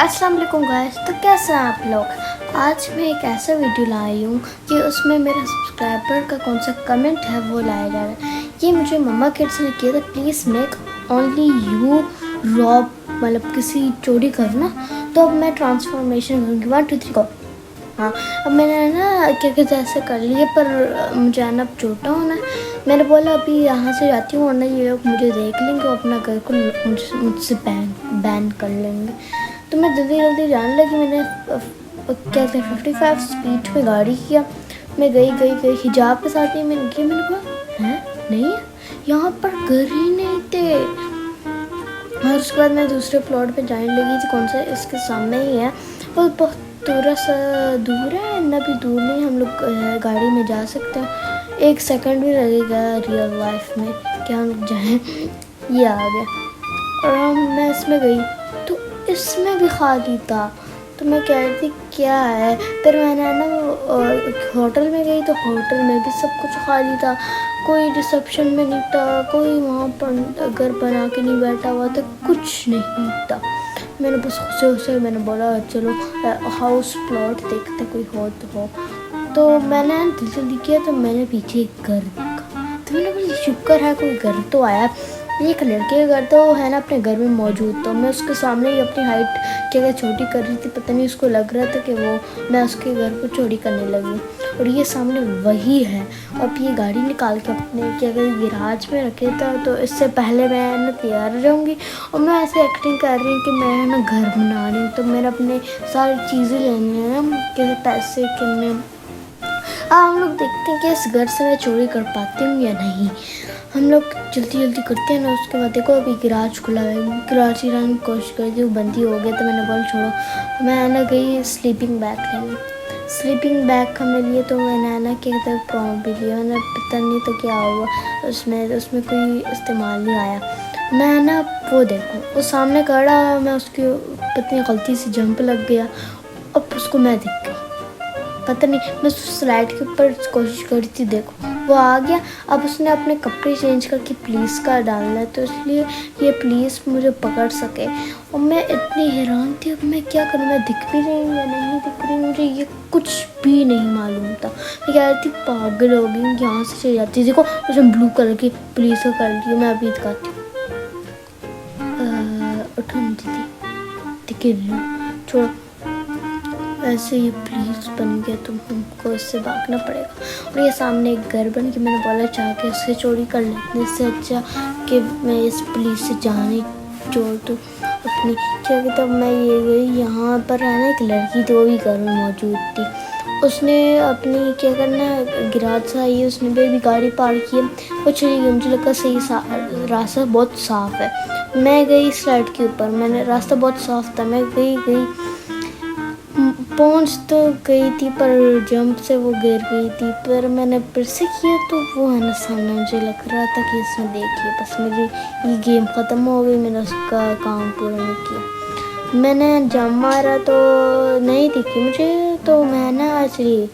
अस्सलाम वालेकुम गाइस। तो कैसे हैं आप लोग। आज मैं एक ऐसा वीडियो लाई हूँ कि उसमें मेरा सब्सक्राइबर का कौन सा कमेंट है वो लाया जा रहा है। ये मुझे मम्मा किड्स ने किया था, please make only you rob, मतलब किसी चोरी करना। तो अब मैं ट्रांसफॉर्मेशन करूँगी 1 2 3 को। हाँ, अब मैंने ना क्या कहते हैं ऐसे कर लिए, पर मुझे आना अब छोटा होना है। मैंने बोला अभी यहाँ से जाती हूँ वरना ये लोग मुझे देख लेंगे और अपना घर को मुझसे बैन कर लेंगे। तो मैं जल्दी जल्दी जाने लगी। मैंने क्या कहते हैं 55 स्पीड में गाड़ी किया। मैं गई हिजाब के साथ ही मैंने किया। मैंने कहा हैं नहीं, यहाँ पर घर ही नहीं थे। और उसके बाद मैं दूसरे प्लॉट पे जाने लगी थी, कौन सा इसके सामने ही है, वो बहुत थोड़ा सा दूर है, इतना भी दूर नहीं, हम लोग गाड़ी में जा सकते हैं। 1 सेकंड भी लगेगा रियल लाइफ में कि हम लोग जाएँ। ये आ गया और मैं इसमें गई तो इसमें भी खाली था। तो मैं कह रही थी क्या है, फिर मैंने ना होटल में गई तो होटल में भी सब कुछ खाली था, कोई रिसेप्शन में नहीं था, कोई वहाँ पर घर बना के नहीं बैठा हुआ था, कुछ नहीं था। मैंने बस खुशी मैंने बोला चलो हाउस प्लॉट देखते कोई हो तो हो। तो मैंने जल्दी किया तो मैंने पीछे एक घर देखा। तो मैंने बोला शुक्र है कोई घर तो आया। एक लड़के का घर तो है ना अपने घर में मौजूद। तो मैं उसके सामने ही अपनी हाइट क्या छोटी कर रही थी, पता नहीं उसको लग रहा था कि वो मैं उसके घर को चोरी करने लगी। और ये सामने वही है। अब ये गाड़ी निकाल के अपने क्या कहते गिराज में रखे था। तो इससे पहले मैं ना तैयार हो जाऊँगी और मैं ऐसे एक्टिंग कर रही हूँ कि मैं ना घर बना रही हूँ। तो मैंने अपने सारी चीज़ें लेनी है ना, कैसे पैसे कितने। हम लोग देखते हैं कि इस घर से मैं चोरी कर पाती हूँ या नहीं। हम लोग जल्दी करते हैं ना। उसके बाद देखो अभी गिराज खुला है, गिराज ही की कोशिश कर दी, वो बंद ही हो गया। तो मैंने बोला छोड़ो, मैं ना गई स्लीपिंग बैग लेने। स्लीपिंग बैग हमने लिए तो मैंने ना क्या कहते हैं प्रॉम भी लिया। मैंने पता नहीं तो क्या हुआ उसमें कोई इस्तेमाल नहीं आया। मैं ना वो देखो वो सामने खड़ा, मैं उसकी पत्नी गलती से जंप लग गया। अब उसको मैं दिख गई, पता नहीं मैं स्लाइड के ऊपर कोशिश करी थी, देखो वो आ गया। अब उसने अपने कपड़े चेंज करके पुलिस का डालना है, तो इसलिए ये पुलिस मुझे पकड़ सके। और मैं इतनी हैरान थी, अब मैं क्या करूँ, मैं दिख भी रही हूँ या नहीं दिख रही, मुझे ये कुछ भी नहीं मालूम था। मैं कह रही थी पागल हो गई, यहाँ से चली जाती। देखो उसने ब्लू कलर की पुलिस का कर ली। मैं अभी दिखाती हूँ, उठा नहीं दिख रही, छोड़ो। ऐसे ये पुलिस बन गया तो हमको इससे भागना पड़ेगा। और ये सामने एक घर बन के मैंने बोला चाह के इससे चोरी कर लेते, इससे अच्छा कि मैं इस पुलिस से जाने छोड़ दूँ अपनी क्या कहते। मैं ये गई, यहाँ पर है ना एक लड़की थी, वो भी घर में मौजूद थी। उसने अपनी क्या करना गिराज से आई, उसने भी गाड़ी पार्क की, वो चली गई। मुझे लगा सही रास्ता बहुत साफ़ है। मैं गई स्लाइड के ऊपर, मैंने रास्ता बहुत साफ़ था, मैं गई पहुंच तो गई थी, पर जंप से वो गिर गई थी। पर मैंने फिर से किया तो वो है ना सामने, मुझे लग रहा था कि इसमें देखिए बस मेरी ये गेम ख़त्म हो गई, मैंने उसका काम पूरा नहीं किया। मैंने जंप मारा तो नहीं दिखी मुझे, तो मैं ना एक्चुअली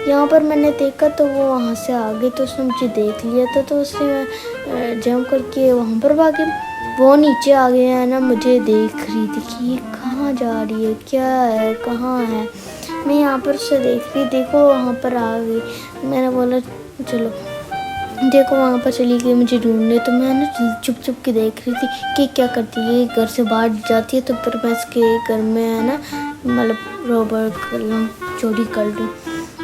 यहाँ पर मैंने देखा तो वो वहाँ से आ गई, तो उसने मुझे देख लिया था। तो उसने जंप करके वहाँ पर भागे, वो नीचे आ गया है ना, मुझे देख रही थी कि ये कहाँ जा रही है, क्या है, कहाँ है। मैं यहाँ पर से देख रही, देखो वहाँ पर आ गई। मैंने बोला चलो, देखो वहाँ पर चली गई मुझे ढूंढने। तो मैं ना चुप के देख रही थी कि क्या करती है, घर से बाहर जाती है तो फिर मैं इसके घर में है ना मतलब रॉबर कर लूँ, चोरी कर लूँ।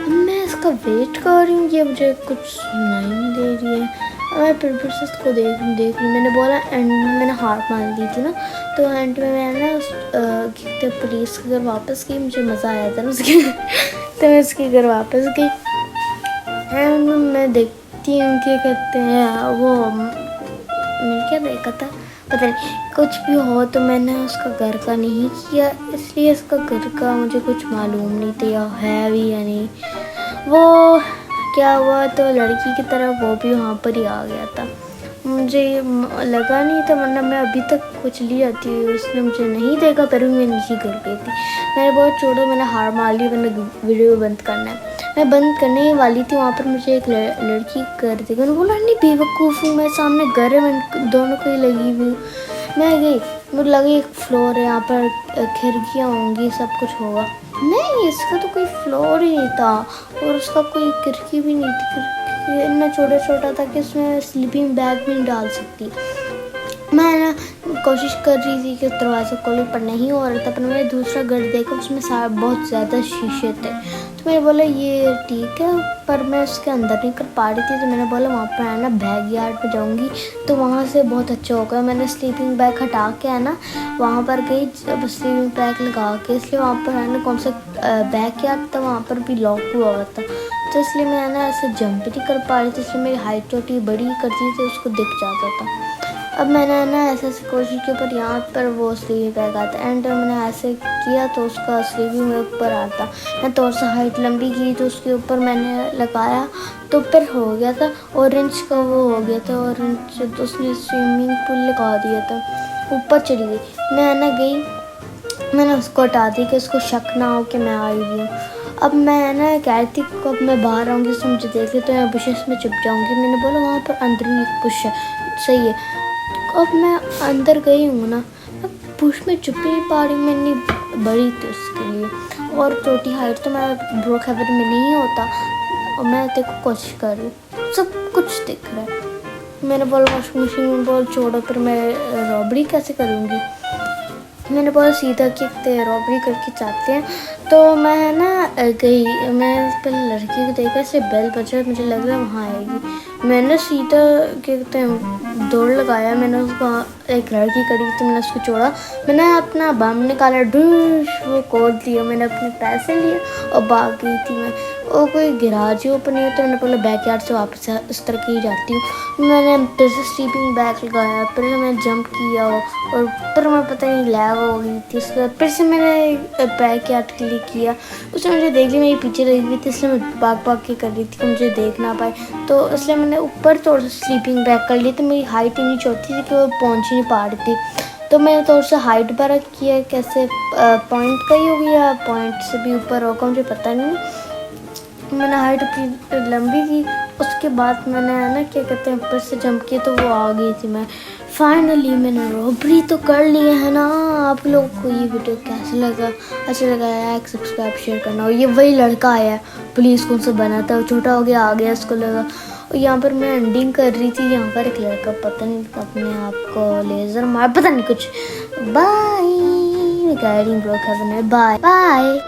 मैं इसका वेट कर रही हूँ, ये मुझे कुछ सुनाई नहीं दे रही है। मैं फिर से इसको देख रही। मैंने बोला एंड में मैंने हार मान ली थी ना, तो एंड में मैं ना पुलिस के घर वापस गई। मुझे मज़ा आया था ना उसके तो मैं उसके घर वापस गई एंड मैं देखती हूँ क्या कहते हैं वो मैंने क्या देखा था पता नहीं। कुछ भी हो तो मैंने उसका घर का नहीं किया, इसलिए इसका घर का मुझे कुछ मालूम नहीं था या है भी या नहीं। वो क्या हुआ तो लड़की की तरह वो भी वहाँ पर ही आ गया था। मुझे लगा नहीं था, वरना मैं अभी तक कुछ ली जाती। उसने मुझे नहीं देखा, पर भी मैं नीचे गिर गई थी। मैंने बहुत छोड़ो, मैंने हार मार ली, मैंने वीडियो बंद करना है। मैं बंद करने ही वाली थी, वहाँ पर मुझे एक लड़की कर दी। मैंने बोला नहीं बेवकूफ़ हूँ मैं, सामने घर है, मैं दोनों को ही लगी हुई। मैं गई मुझे लगा एक फ्लोर है, यहाँ पर खिड़कियाँ होंगी, सब कुछ होगा। नहीं, इसका तो कोई फ्लोर ही नहीं था और उसका कोई खिड़की भी नहीं थी। खिड़की इतना छोटा छोटा था कि उसमें स्लीपिंग बैग भी नहीं डाल सकती। मैं ना कोशिश कर रही थी कि दरवाज़ा खोलूं पर नहीं हो रहा था। पर मैंने दूसरा घर देखा, उसमें सारा बहुत ज़्यादा शीशे थे। तो मैंने बोला ये ठीक है, पर मैं उसके अंदर नहीं कर पा रही थी। तो मैंने बोला वहाँ पर है ना बैग यार्ड पे जाऊँगी तो वहाँ से बहुत अच्छा होगा। मैंने स्लीपिंग बैग हटा के है ना वहाँ पर गई, जब स्लीपिंग बैग लगा के, इसलिए वहाँ पर है ना कौन सा बैग यार्ड था, वहाँ पर भी लॉक हुआ हुआ था। तो इसलिए मैं है ना ऐसे जंप नहीं कर पा रही थी, इसलिए मेरी हाइट छोटी बड़ी करती थी, उसको दिख जाता था। अब मैंने ना ऐसे कोशिश की, पर यहाँ पर वो स्लीपिंग बैग आता एंड मैंने ऐसे किया तो उसका स्लीपिंग बैग ऊपर आता। मैं थोड़ा सा हाइट लंबी की तो उसके ऊपर मैंने लगाया तो फिर हो गया था ऑरेंज का, वो हो गया था ऑरेंज। तो उसने स्विमिंग पूल लगा दिया था, ऊपर चली गई। मैं ना गई, मैंने उसको हटा दी कि उसको शक ना हो कि मैं आई हुई हूँ। अब मैं ना कह रही थी कब मैं बाहर आऊँगी तो मुझे देख ले तो मैं बुशेस में छुप जाऊँगी। मैंने बोला वहाँ पर अंदर भी एक बुश है, सही है। अब मैं अंदर गई हूँ ना, अब बुश में छुप ही नहीं पा रही, मैं इतनी बड़ी थी उसके लिए और छोटी हाइट तो मैं ब्रोक हेवन में नहीं होता। और मैं देखो कोशिश कर रही हूँ, सब कुछ दिख रहा है। मैंने बोला वॉशिंग मशीन में बोल छोड़ो, फिर मैं रॉबरी कैसे करूँगी। मैंने बोला सीधा कि रॉबरी करके चाहते हैं। तो मैं ना गई, मैं पहले लड़की को देखा, इससे बेल बजा, मुझे लग रहा है वहाँ आएगी। मैंने सीधा कहते हैं दौड़ लगाया, मैंने उसको, एक लड़की खड़ी थी, मैंने उसको छोड़ा, मैंने अपना बम निकाला, डूश वो खोल दिया, मैंने अपने पैसे लिए और भाग गई थी मैं। और कोई गिराज ही ओपन नहीं होता। मैंने बोला बैकयार्ड से वापस इस तरह की जाती हूँ। मैंने फिर से स्लीपिंग बैग लगाया, फिर मैंने जंप किया और फिर मैं पता नहीं लैग हो गई थी। उसके बाद फिर से मैंने बैकयार्ड के लिए किया, उसने मुझे देख लिया, मेरी पीछे लगी हुई थी, इसलिए मैं भाग भाग के कर रही थी कि मुझे देख ना पाए। तो इसलिए मैंने ऊपर थोड़ा सा स्लीपिंग बैग कर लिया। तो मेरी हाइट इतनी छोटी थी कि वो पहुँच ही नहीं पा रही थी। तो मैंने थोड़ा सा हाइट बढ़ा किया, कैसे पॉइंट का ही हो गया, पॉइंट से भी ऊपर होगा मुझे पता नहीं। मैंने हाइट अपनी लंबी की, उसके बाद मैंने है ना क्या कहते हैं ऊपर से जंप किया तो वो आ गई थी। मैं फाइनली मैंने रॉबरी तो कर ली है ना। आप लोगों को ये वीडियो कैसा लगा, अच्छा लगा लाइक सब्सक्राइब शेयर करना। और ये वही लड़का आया पुलिस कौन सा बना था, छोटा हो गया, आ गया, उसको लगा। और यहाँ पर मैं एंडिंग कर रही थी, यहाँ पर एक लड़का पता नहीं अपने आप को लेज़र मार, पता नहीं कुछ। बाय, ब्रोक हेवन है, बाय बाय।